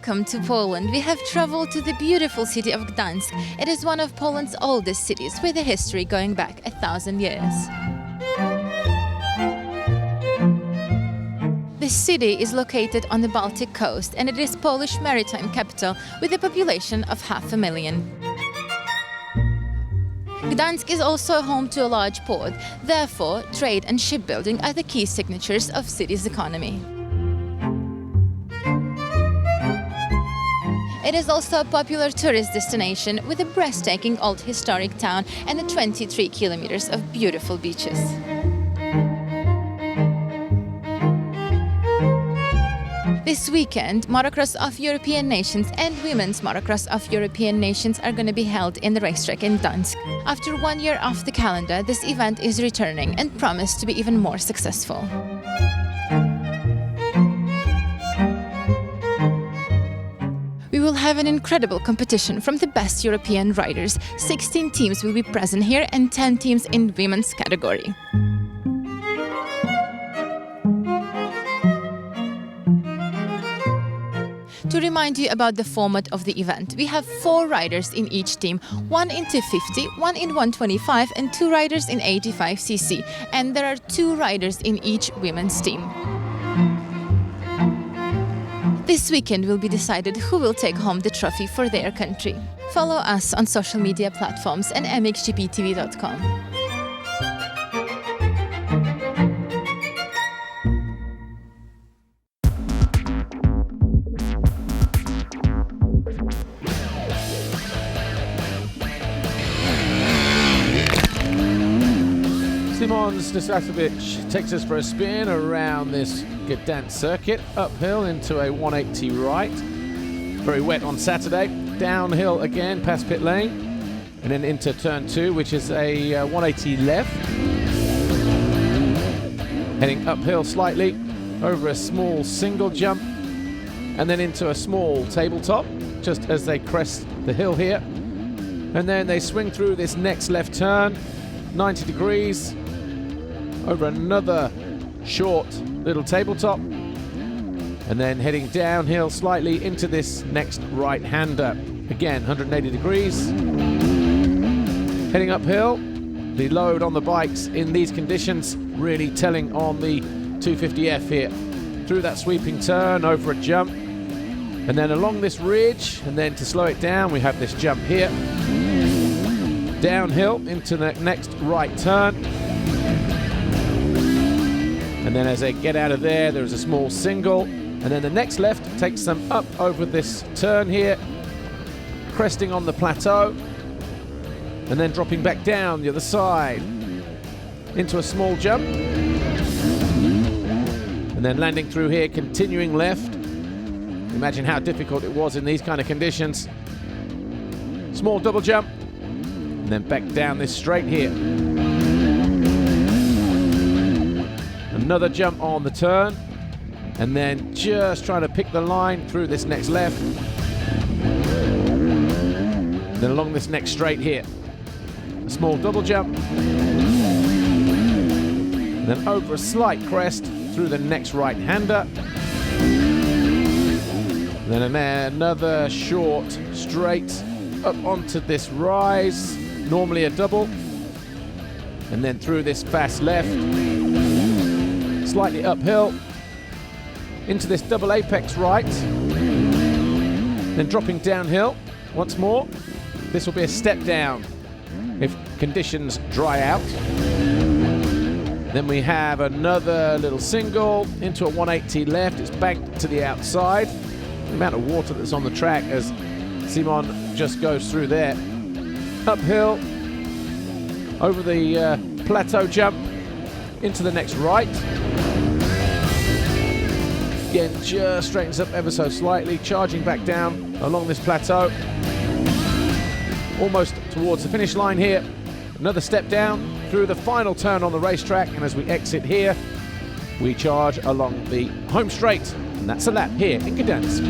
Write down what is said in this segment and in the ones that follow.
welcome to Poland. We have traveled to the beautiful city of Gdańsk. It is one of Poland's oldest cities with a history going back 1,000 years. The city is located on the Baltic coast and it is Polish maritime capital with a population of 500,000. Gdańsk is also home to a large port. Therefore, trade and shipbuilding are the key signatures of city's economy. It is also a popular tourist destination with a breathtaking old historic town and 23 kilometers of beautiful beaches. This weekend, motocross of European nations and women's motocross of European nations are going to be held in the racetrack in Gdańsk. After 1 year off the calendar, this event is returning and promised to be even more successful. We will have an incredible competition from the best European riders. 16 teams will be present here and 10 teams in women's category. To remind you about the format of the event, we have 4 riders in each team, 1 in 250, 1 in 125 and 2 riders in 85cc. And there are 2 riders in each women's team. This weekend will be decided who will take home the trophy for their country. Follow us on social media platforms and MXGPTV.com. Szymon Stanislavowicz takes us for a spin around this Gdańsk circuit, uphill into a 180 right. Very wet on Saturday. Downhill again past pit lane, and then into turn 2, which is a 180 left. Heading uphill slightly, over a small single jump, and then into a small tabletop, just as they crest the hill here. And then they swing through this next left turn, 90 degrees, over another short little tabletop, and then heading downhill slightly into this next right-hander. Again, 180 degrees. Heading uphill, the load on the bikes in these conditions really telling on the 250F here. Through that sweeping turn, over a jump, and then along this ridge, and then to slow it down, we have this jump here. Downhill into the next right turn. And then as they get out of there, there's a small single. And then the next left takes them up over this turn here, cresting on the plateau, and then dropping back down the other side into a small jump. And then landing through here, continuing left. Imagine how difficult it was in these kind of conditions. Small double jump, and then back down this straight here. Another jump on the turn, and then just trying to pick the line through this next left. Then along this next straight here. A small double jump. And then over a slight crest through the next right-hander. Then another short straight up onto this rise, normally a double. And then through this fast left. Slightly uphill into this double apex right, then dropping downhill once more. This will be a step down if conditions dry out. Then we have another little single into a 180 left. It's banked to the outside. The amount of water that's on the track as Szymon just goes through there. Uphill over the plateau jump into the next right. Again, just straightens up ever so slightly, charging back down along this plateau. Almost towards the finish line here. Another step down through the final turn on the racetrack, and as we exit here, we charge along the home straight. And that's a lap here in Gdańsk.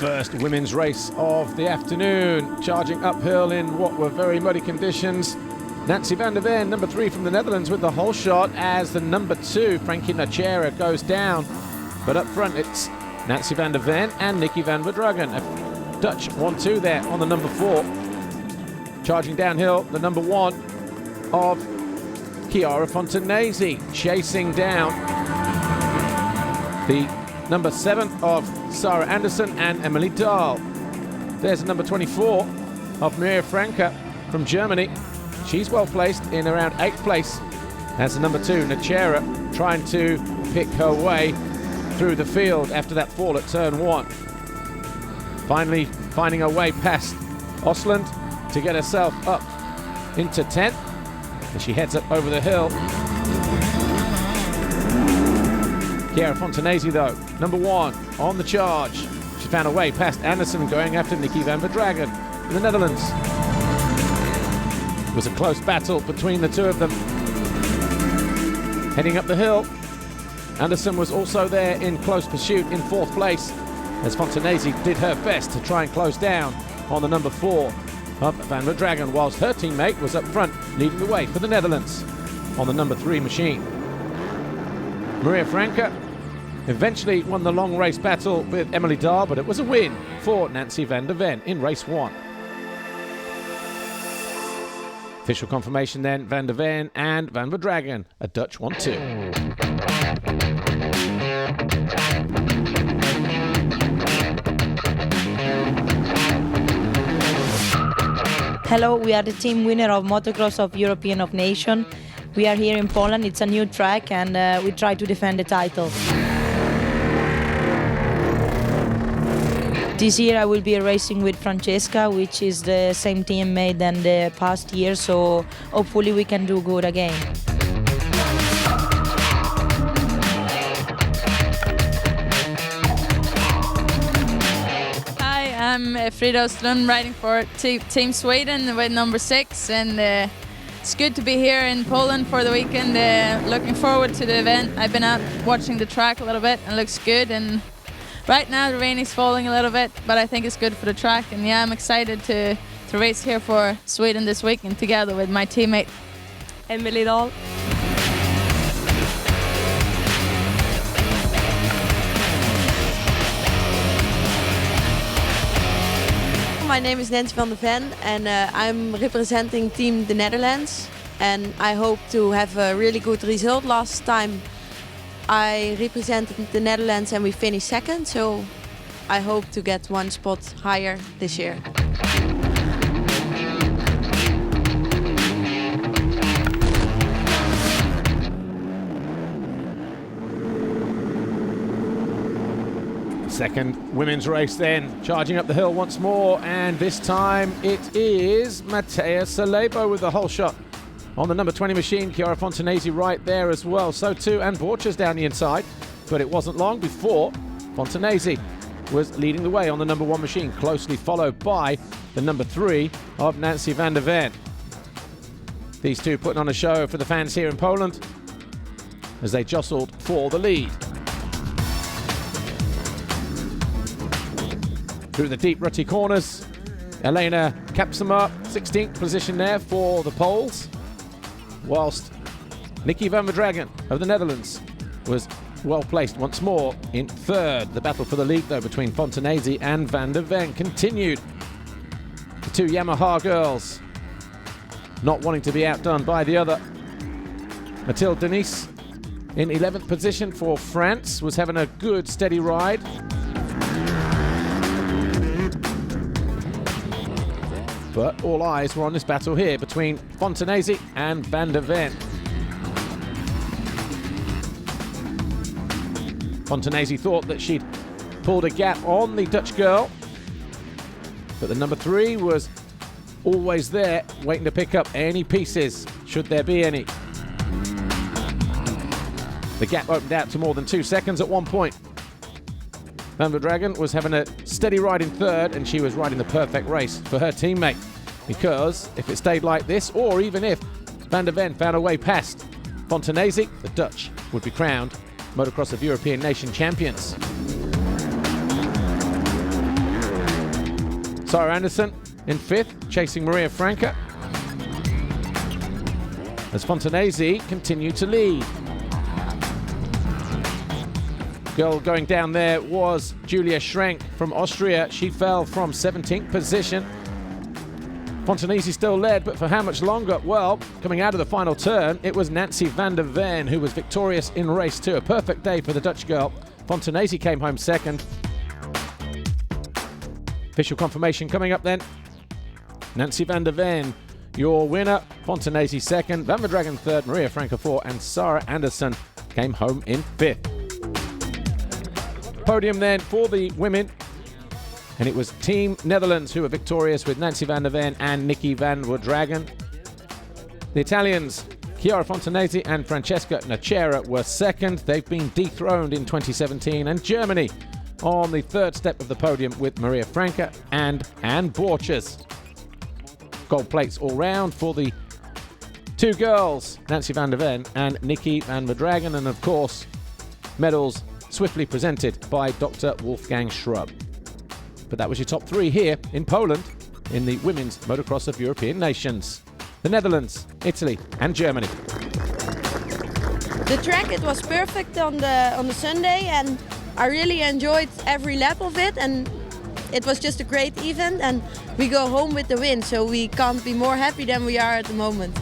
First women's race of the afternoon, charging uphill in what were very muddy conditions. Nancy van der Ven, number 3 from the Netherlands, with the whole shot as the number 2, Frankie Nachera, goes down. But up front, it's Nancy van der Ven and Nikki van Verdrugen. A Dutch 1-2 there on the number 4. Charging downhill, the number 1 of Chiara Fontanesi, chasing down the number 7 of Sarah Anderson and Emily Dahl. There's the number 24 of Maria Franke from Germany. She's well placed in around 8th place. That's the number 2, Nachera, trying to pick her way through the field after that fall at turn 1. Finally finding her way past Osland to get herself up into 10th. And she heads up over the hill. Chiara Fontanesi, though, number 1 on the charge. She found her way past Anderson, going after Nikki van Verdrugen in the Netherlands. It was a close battle between the two of them. Heading up the hill, Anderson was also there in close pursuit in 4th place, as Fontanesi did her best to try and close down on the number 4 of Van Verdrugen, whilst her teammate was up front leading the way for the Netherlands on the number 3 machine. Maria Franke eventually won the long race battle with Emily Dahl, but it was a win for Nancy van der Ven in race 1. Official confirmation then, van der Ven and Van Verdrugen, a Dutch 1-2. Hello, we are the team winner of Motocross of European of Nation. We are here in Poland. It's a new track and we try to defend the title. This year I will be racing with Francesca, which is the same teammate than the past year, so hopefully we can do good again. Hi, I'm Frida Östlund, riding for Team Sweden with number 6, and it's good to be here in Poland for the weekend. Looking forward to the event. I've been out watching the track a little bit and it looks good, and right now the rain is falling a little bit, but I think it's good for the track, and yeah, I'm excited to race here for Sweden this weekend together with my teammate Emily Dahl. My name is Nancy van der Ven and I'm representing Team the Netherlands, and I hope to have a really good result. Last time I represented the Netherlands and we finished 2nd, so I hope to get 1 spot higher this year. Second women's race then, charging up the hill once more, and this time it is Mattea Salebo with the whole shot on the number 20 machine. Chiara Fontanesi right there as well, so too, and Borchers down the inside, but it wasn't long before Fontanesi was leading the way on the number 1 machine, closely followed by the number 3 of Nancy van der Ven. These two putting on a show for the fans here in Poland as they jostled for the lead. Through the deep rutty corners, Elena Kapsama, 16th position there for the Poles, whilst Nikki van Verdrugen of the Netherlands was well placed once more in 3rd. The battle for the lead, though, between Fontanesi and van der Ven continued. The two Yamaha girls not wanting to be outdone by the other. Mathilde Denis in 11th position for France was having a good steady ride. But all eyes were on this battle here between Fontanesi and van der Ven. Fontanesi thought that she'd pulled a gap on the Dutch girl, but the number 3 was always there, waiting to pick up any pieces, should there be any. The gap opened out to more than 2 seconds at one point. Van Verdrugen was having a steady ride in 3rd, and she was riding the perfect race for her teammate, because if it stayed like this, or even if van der Ven found her way past Fontanesi, the Dutch would be crowned Motocross of European Nation champions. Sarah Anderson in 5th, chasing Maria Franca, as Fontanesi continue to lead. Girl going down there was Julia Schrenk from Austria. She fell from 17th position. Fontanesi still led, but for how much longer? Well, coming out of the final turn, it was Nancy van der Ven who was victorious in race 2. A perfect day for the Dutch girl. Fontanesi came home 2nd. Official confirmation coming up then. Nancy van der Ven, your winner. Fontanesi 2nd, Van der Dragon 3rd, Maria Franca 4th, and Sarah Anderson came home in 5th. Podium then for the women. And it was Team Netherlands who were victorious with Nancy van der Ven and Nikki van der Dragon. The Italians, Chiara Fontanesi and Francesca Nacera, were 2nd. They've been dethroned in 2017. And Germany on the 3rd step of the podium with Maria Franca and Anne Borchers. Gold plates all round for the 2 girls, Nancy van der Ven and Nikki van der Dragon. And of course, medals swiftly presented by Dr. Wolfgang Schrub. But that was your top 3 here in Poland in the Women's Motocross of European Nations. The Netherlands, Italy and Germany. The track, it was perfect on the Sunday, and I really enjoyed every lap of it, and it was just a great event, and we go home with the win, so we can't be more happy than we are at the moment.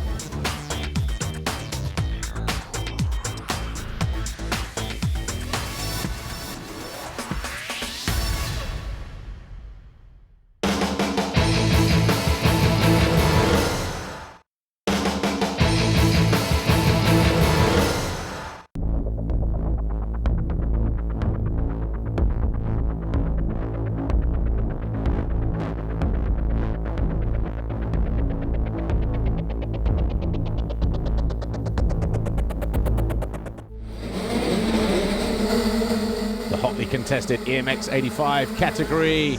Hotly contested EMX85 category,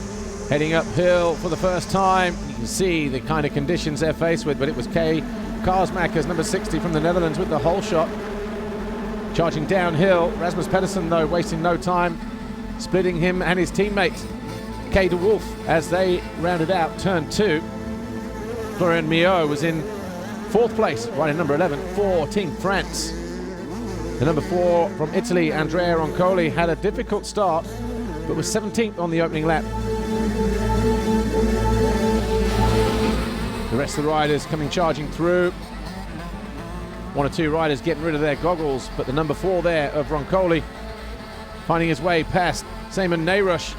heading uphill for the first time. You can see the kind of conditions they're faced with, but it was Kay Karsmakers, number 60 from the Netherlands, with the whole shot. Charging downhill, Rasmus Pedersen though wasting no time, splitting him and his teammate Kay de Wolf as they rounded out turn 2. Florian Mio was in 4th place, riding number 11 for Team France. The number 4 from Italy, Andrea Roncoli, had a difficult start, but was 17th on the opening lap. The rest of the riders coming charging through. 1 or 2 riders getting rid of their goggles, but the number 4 there of Roncoli finding his way past Simon Neyrush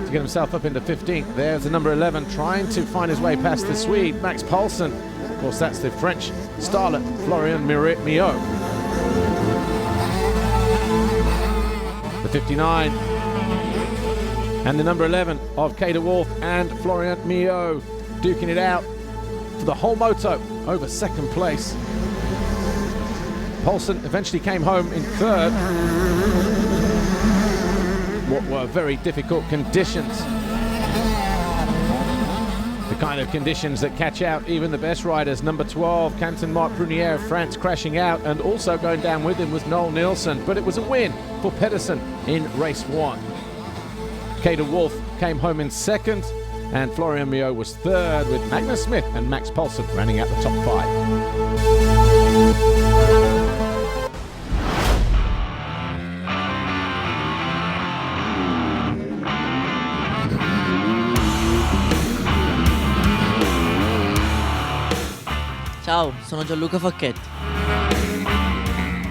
to get himself up into 15th. There's the number 11 trying to find his way past the Swede, Max Paulsen. Of course, that's the French starlet, Florian Mio. The 59 and the number 11 of Kay de Wolf and Florian Mio duking it out for the whole moto over 2nd place. Paulsen eventually came home in 3rd. What were very difficult conditions. The kind of conditions that catch out even the best riders. Number 12, Canton Marc Brunier of France, crashing out, and also going down with him was Noel Nielsen. But it was a win for Pedersen in race 1. Kay de Wolf came home in 2nd, and Florian Mio was 3rd, with Magnus Smith and Max Paulsen running out the top 5. Ciao, sono Gianluca Facchetti.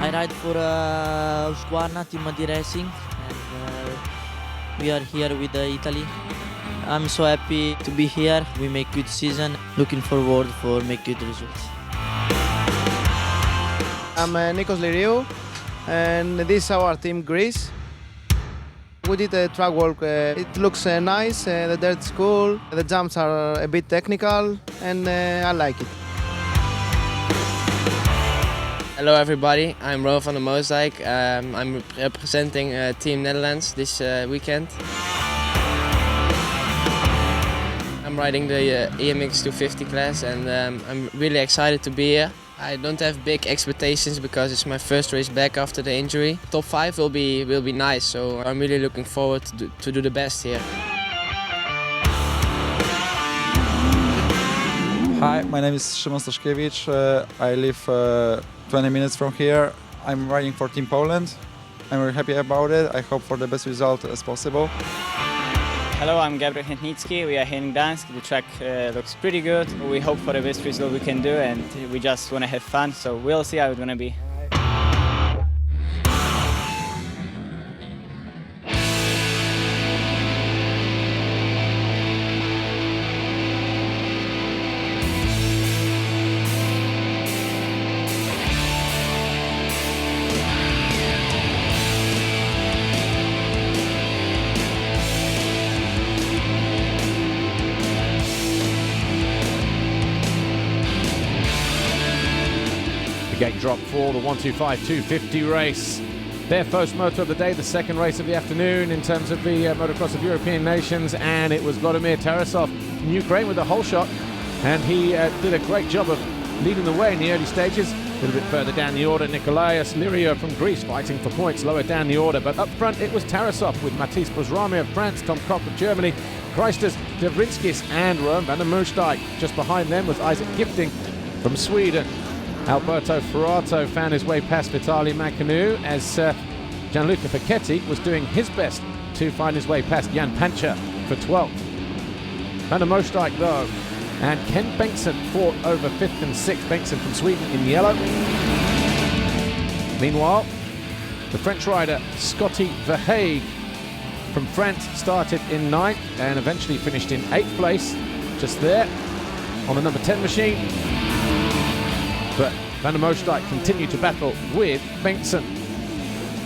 I ride for Husqvarna Team Madi Racing, and we are here with Italy. I'm so happy to be here. We make good season. Looking forward for make good results. I'm Nikos Liriou, and this is our team Greece. We did a track walk. It looks nice. The dirt is cool. The jumps are a bit technical, and I like it. Hello everybody, I'm Ro van der Moosdijk. I'm representing Team Netherlands this weekend. I'm riding the EMX 250 class, and I'm really excited to be here. I don't have big expectations because it's my first race back after the injury. Top 5 will be nice, so I'm really looking forward to do the best here. Hi, my name is Szymon Staszkiewicz. I live 20 minutes from here. I'm riding for Team Poland. I'm very happy about it. I hope for the best result as possible. Hello, I'm Gabriel Chętnicki. We are here in Gdańsk. The track looks pretty good. We hope for the best result we can do, and we just want to have fun, so we'll see how it's going to be. Gate drop for the 125-250 race. Their first moto of the day, the second race of the afternoon in terms of the motocross of European nations, and it was Vladimir Tarasov from Ukraine with a whole shot, and he did a great job of leading the way in the early stages. A little bit further down the order, Nicolaas Lirio from Greece fighting for points lower down the order, but up front it was Tarasov with Matisse Bozrame of France, Tom Koch of Germany, Christos Devrinskis and Rowan van der Moostijk. Just behind them was Isaac Gifting from Sweden. Alberto Ferrato found his way past Vitaly Mancanu as Gianluca Facchetti was doing his best to find his way past Jan Pancher for 12th. Van der Moostijk though, and Ken Bengtsson fought over 5th and 6th. Bengtsson from Sweden in yellow. Meanwhile, the French rider Scotty Verhaeghe from France started in 9th and eventually finished in 8th place, just there on the number 10 machine. But Van der Moostijk continued to battle with Bengtsson.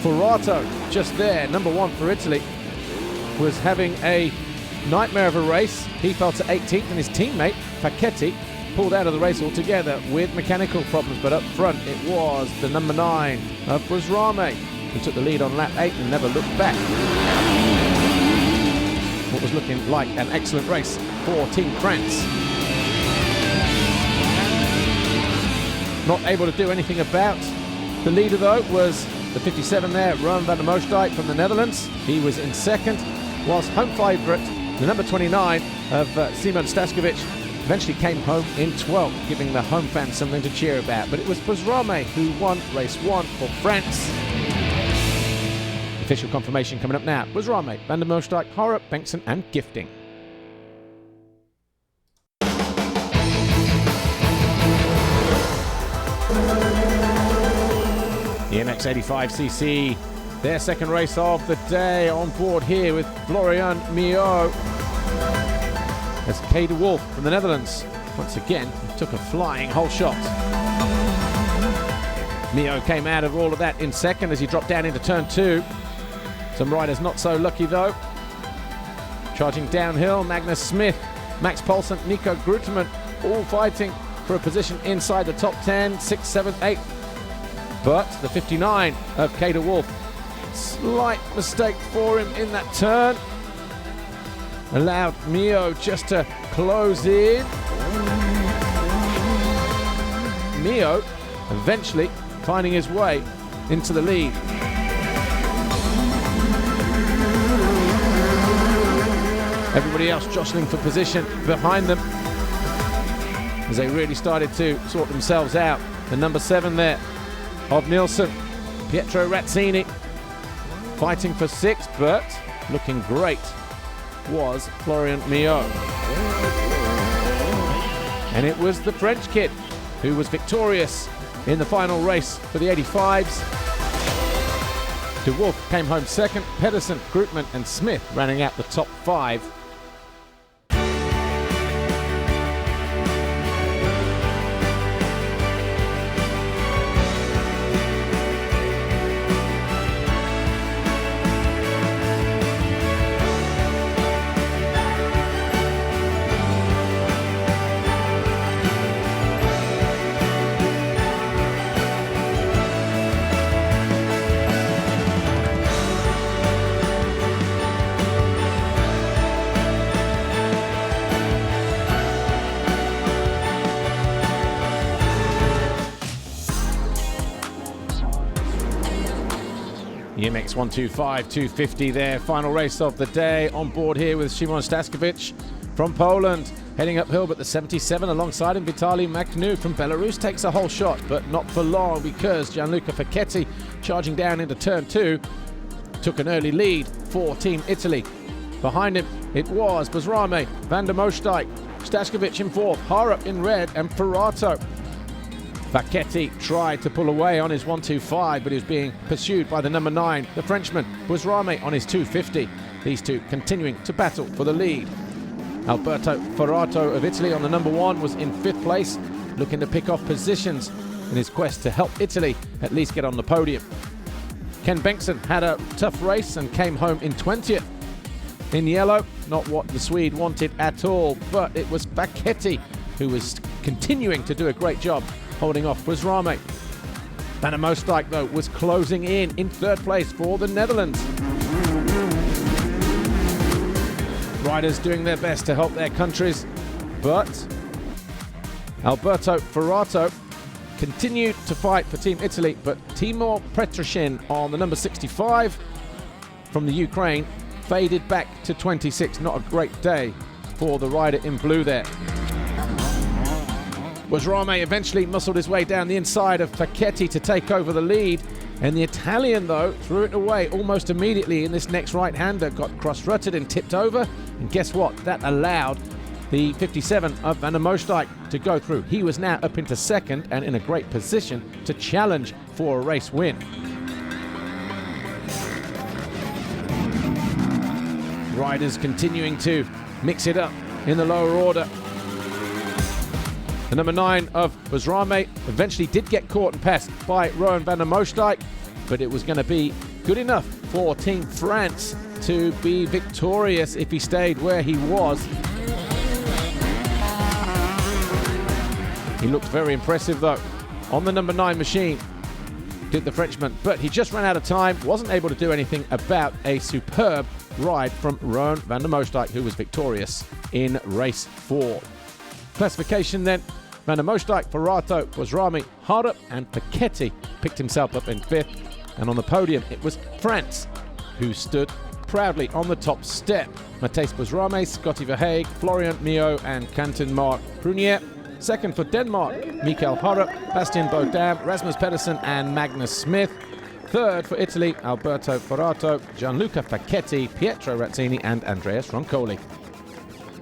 Ferrato, just there, number 1 for Italy, was having a nightmare of a race. He fell to 18th, and his teammate, Facchetti, pulled out of the race altogether with mechanical problems. But up front, it was the number 9 of Bozrame, who took the lead on lap 8 and never looked back. What was looking like an excellent race for Team France. Not able to do anything about. The leader though was the 57 there, Rowan van der Moostijk from the Netherlands. He was in 2nd, whilst home favourite, the number 29 of Szymon Staszkiewicz, eventually came home in 12th, giving the home fans something to cheer about. But it was Bozrame who won race 1 for France. Official confirmation coming up now. Bozrame, van der Moostijk, Horup, Bengtsson and Gifting. The MX85cc, their second race of the day, on board here with Florian Mio. As Kay de Wolf from the Netherlands, once again, took a flying whole shot. Mio came out of all of that in 2nd as he dropped down into turn 2. Some riders not so lucky though. Charging downhill, Magnus Smith, Max Poulsen, Nico Grutemann, all fighting for a position inside the top 10, 6th, 7th, 8th. But the 59 of Kay de Wolf, slight mistake for him in that turn, allowed Mio just to close in. Mio eventually finding his way into the lead. Everybody else jostling for position behind them as they really started to sort themselves out. The number 7 there of Nielsen, Pietro Razzini, fighting for 6th, but looking great was Florian Mio. And it was the French kid who was victorious in the final race for the 85s. De Wolf came home 2nd, Pedersen, Grootman and Smith running out the top 5. The MX 125-250 there, final race of the day, on board here with Szymon Staszkiewicz from Poland. Heading uphill, but the 77 alongside him, Vitaly Makhnu from Belarus takes a whole shot, but not for long because Gianluca Facchetti, charging down into turn 2, took an early lead for Team Italy. Behind him, it was Buzrame, Van der Moosdijk, Stashkovic in 4th, Harup in red, and Ferrato. Facchetti tried to pull away on his 125, but he was being pursued by the number 9, the Frenchman, Buzrame, on his 250. These two continuing to battle for the lead. Alberto Ferrato of Italy on the number 1 was in 5th place, looking to pick off positions in his quest to help Italy at least get on the podium. Ken Bengtsson had a tough race and came home in 20th. In yellow, not what the Swede wanted at all, but it was Facchetti who was continuing to do a great job holding off Buzrame. Van der Moosdijk, though, was closing in 3rd place for the Netherlands. Riders doing their best to help their countries, but Alberto Ferrato continued to fight for Team Italy, but Timur Petroshin on the number 65 from the Ukraine faded back to 26. Not a great day for the rider in blue there. Buzrame eventually muscled his way down the inside of Facchetti to take over the lead, and the Italian, though, threw it away almost immediately in this next right-hander, got cross-rutted and tipped over, and guess what? That allowed the 57 of Van der Moosdijk to go through. He was now up into 2nd and in a great position to challenge for a race win. Riders continuing to mix it up in the lower order. The number 9 of Buzrame eventually did get caught and passed by Rowan Van der Moosdijk, but it was going to be good enough for Team France to be victorious if he stayed where he was. He looked very impressive, though, on the number 9 machine, did the Frenchman, but he just ran out of time, wasn't able to do anything about a superb ride from Rowan Van der Moosdijk, who was victorious in race 4. Classification then, Van der Moosdijk, Ferrato, Buzrame, Harup and Facchetti picked himself up in 5th, and on the podium it was France who stood proudly on the top step. Matthijs Buzrame, Scotty Verhaeghe, Florian Mio and Quentin Marc Prunier. 2nd for Denmark, Mikael Harup, Bastien Baudin, Rasmus Pedersen and Magnus Smith. 3rd for Italy, Alberto Ferrato, Gianluca Facchetti, Pietro Razzini and Andreas Roncoli.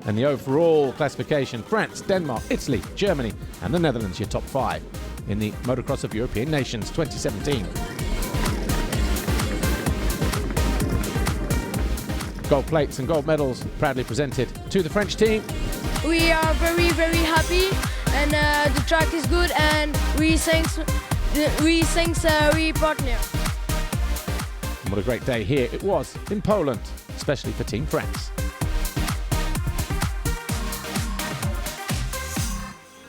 And the overall classification, France, Denmark, Italy, Germany and the Netherlands, your top 5 in the Motocross of European Nations 2017. Gold plates and gold medals proudly presented to the French team. We are very, very happy, and the track is good, and we thanks our partner. And what a great day here it was in Poland, especially for Team France.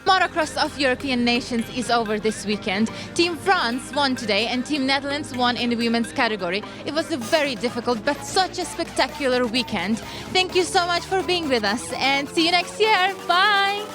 Motocross of European Nations is over this weekend. Team France won today and Team Netherlands won in the women's category. It was a very difficult but such a spectacular weekend. Thank you so much for being with us and see you next year. Bye!